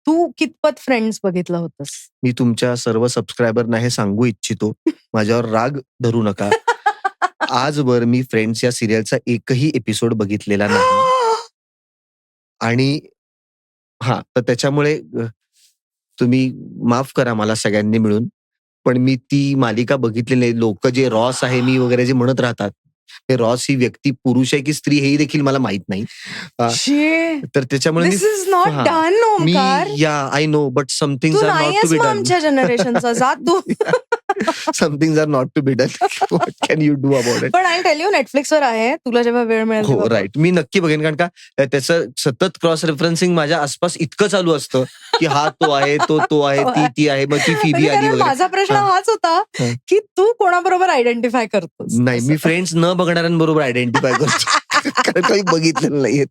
तू कितपत फ्रेंड्स बघितलं होतंस? मी तुमच्या सर्व सबस्क्रायबरना हे सांगू इच्छितो, माझ्यावर राग धरू नका. आजवर मी फ्रेंड्स या सिरियलचा एकही एपिसोड बघितलेला नाही. आणि तर त्याच्यामुळे तुम्ही माफ करा मला सगळ्यांनी मिळून, पण मी ती मालिका बघितलेली नाही. लोक जे रॉस आहे मी वगैरे जे म्हणत राहतात, हे रॉस ही व्यक्ती पुरुष आहे की स्त्री हेही देखील मला माहित नाही. तर त्याच्यामुळे this is not done, Omkar. I know, but some things तू आर नॉट टू नाहीयेस बी मग डन. आमच्या जनरेशनचा, जा तू. Some things are not to be done. What can you do about it? पण आय टेल यू, नेटफ्लिक्सवर आहे, तुला जेव्हा वेळ मिळेल हो, राईट. मी नक्की बघेन, कारण का त्याचं सतत क्रॉस रेफरन्सिंग माझ्या आसपास इतकं चालू असतं की हा तो आहे, तो आहे, ती आहे, मग ती फिबी आली वगैरे. माझा प्रश्न हाच होता की तू कोणाबरोबर आयडेंटिफाय करतोस? नाही, मी फ्रेंड्स न बघणाऱ्यांबरोबर आयडेंटिफाय करतो. कारण काही बघितलेलं नाहीये.